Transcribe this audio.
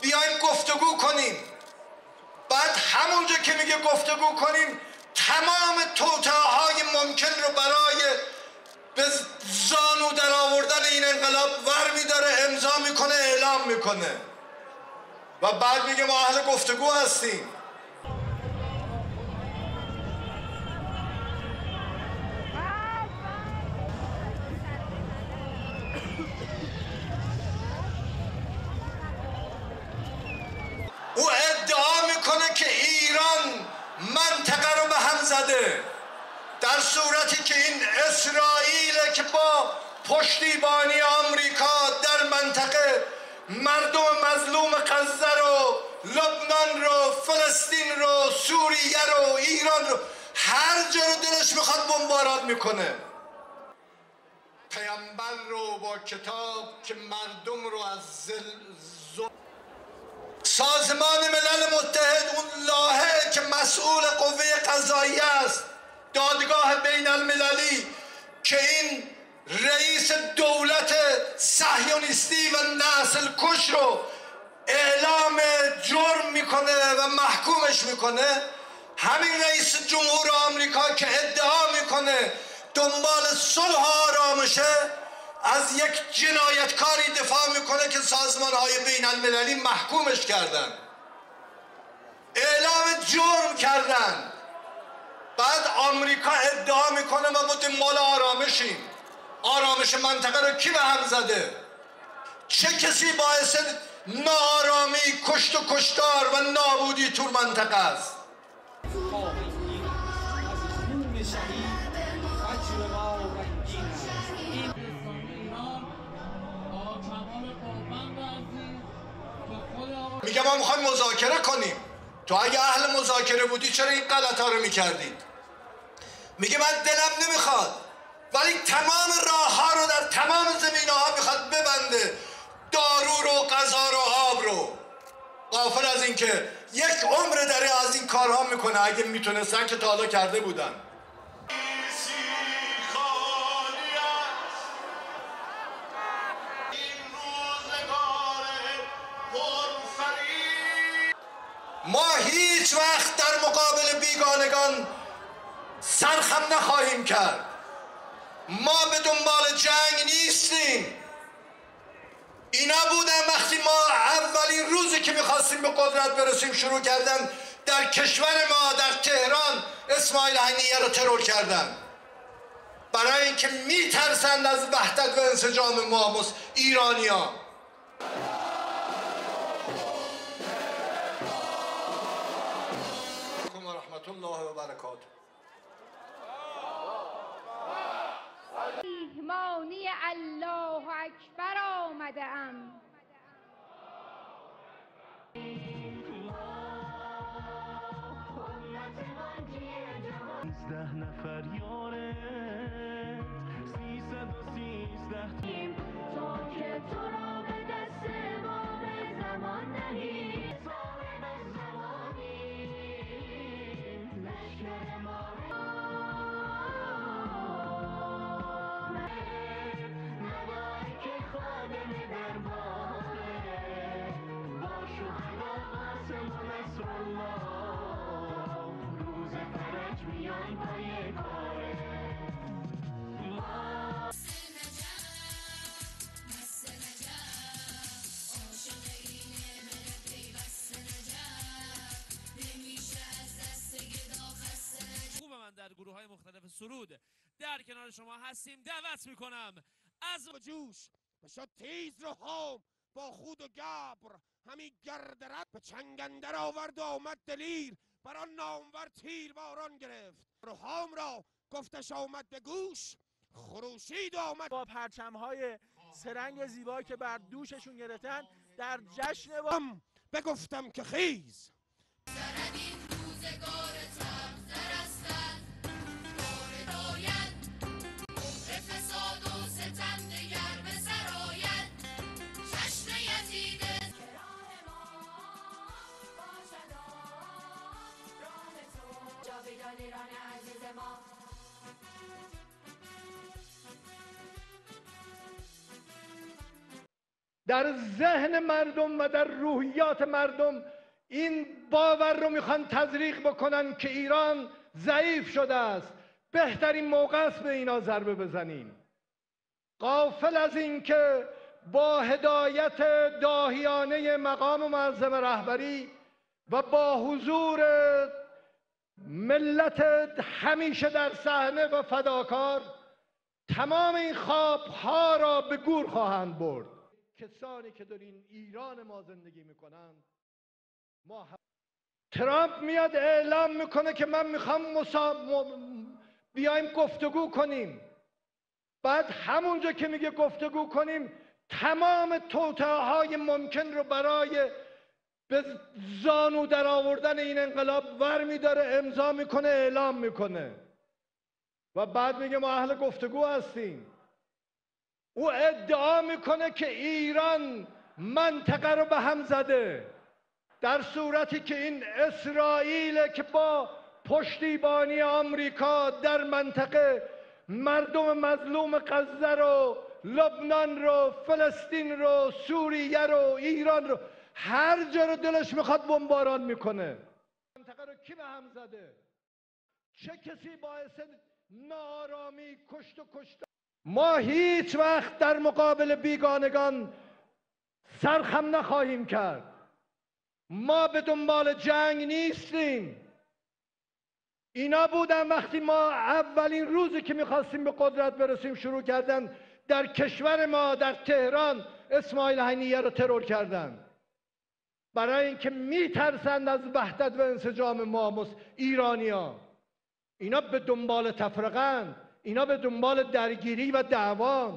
بیایم گفتگو کنیم. بعد همونجا که میگه گفتگو کنیم تمام توطئه‌های ممکن رو برای به زانو در آوردن این انقلاب ور میداره، امضا میکنه، اعلام میکنه و بعد میگه ما اهل گفتگو هستیم. او ادعا میکنه که ایران منطقه رو به هم زده، در صورتی که این اسرائیل که با پشتیبانی آمریکا در منطقه مردم مظلوم غزه رو، لبنان رو، فلسطین رو، سوریه رو، ایران رو، هر جا رو دلش میخواد بمباران میکنه. پیامبر رو با کتاب که مردم رو از سازمان ملل متحد، اون لاهه که مسئول قوه قضاییه است، دادگاه بین المللی که این رئیس دولت صهیونیستی و نسل کش رو اعلام جرم میکنه و محکومش میکنه، همین رئیس جمهور آمریکا که ادعا میکنه دنبال صلح و آرامشه، از یک جنایتکاری دفاع میکنه که سازمان‌های بین المللی محکومش کردن، اعلام جرم کردن. بعد آمریکا ادعا میکنه ما دنبال آرامشیم. آرامش منطقه رو کی به هم زده؟ چه کسی باعث ناآرامی، کشت و کشتار و نابودی تو منطقه است؟ میگه ما میخوایم مذاکره کنیم. تو اگه اهل مذاکره بودی چرا این غلطا رو میکردید؟ میگه من دلم نمیخواد، ولی تمام راه ها رو در تمام زمینه ها میخواد ببنده، دارو رو، غذا رو، آب رو. غافل از این که یک عمر داره از این کارها میکنه. اگه میتونستن که تا حالا کرده بودن. ما هیچ وقت در مقابل بیگانگان سرخم نخواهیم کرد. ما به دنبال جنگ نیستیم. اینا بودن وقتی ما اولین روزی که میخواستیم به قدرت برسیم شروع کردن در کشور ما، در تهران، اسماعیل هنیه رو ترور کردن، برای اینکه میترسند از وحدت و انسجام ما ایرانی‌ها. رحمت الله و برکاته. میهمانی الله اکبر آمده ام. 13 نفر یاره 313 تا که تو را به دست ما به زمان نهی صاحب زمانی لشکر ما نداری که خادم درباره با شهدا قاسم و نصر الله روز فرج میان پای کاره در گروه های مختلف سرود در کنار شما هستیم. دعوت میکنم از جوش بشد تیز رو هم با خود و گبر همی گردرد به چنگندر آورد و آمد دلیر بر آن نامور تیر باران گرفت روحام را گفتش آمد به گوش خروشید آمد با پرچم‌های سرنگ زیبایی که بر دوششون گرفتن در جشن بگفتم که خیز در ذهن مردم و در روحیات مردم این باور رو میخوان تزریق بکنن که ایران ضعیف شده است. بهترین موقع است به اینا ضربه بزنیم، غافل از این که با هدایت داهیانه مقام معظم رهبری و با حضور ملت همیشه در صحنه و فداکار تمام این خوابها را به گور خواهند برد. کسانی که در این ایران ما زندگی میکنند، ترامپ میاد اعلام میکنه که من میخوام بیایم گفتگو کنیم. بعد همونجا که میگه گفتگو کنیم تمام توطئه‌های ممکن رو برای به زانو در آوردن این انقلاب ور میداره، امضا میکنه، اعلام میکنه و بعد میگه ما اهل گفتگو هستیم. او ادعا میکنه که ایران منطقه رو به هم زده، در صورتی که این اسرائیل که با پشتیبانی آمریکا در منطقه مردم مظلوم غزه رو، لبنان رو، فلسطین رو، سوریه رو، ایران رو، هر جا رو دلش میخواد بمباران میکنه. منطقه رو کی به هم زده؟ چه کسی باعث ناآرامی، کشت و کشتن؟ ما هیچ وقت در مقابل بیگانگان سرخم نخواهیم کرد. ما به دنبال جنگ نیستیم. اینا بودن وقتی ما اولین روزی که میخواستیم به قدرت برسیم شروع کردن در کشور ما، در تهران، اسماعیل هنیه رو ترور کردن برای اینکه میترسند از وحدت و انسجام ما ایرانی‌ها. اینا به دنبال تفرقه‌اند، اینا به دنبال درگیری و دعوان.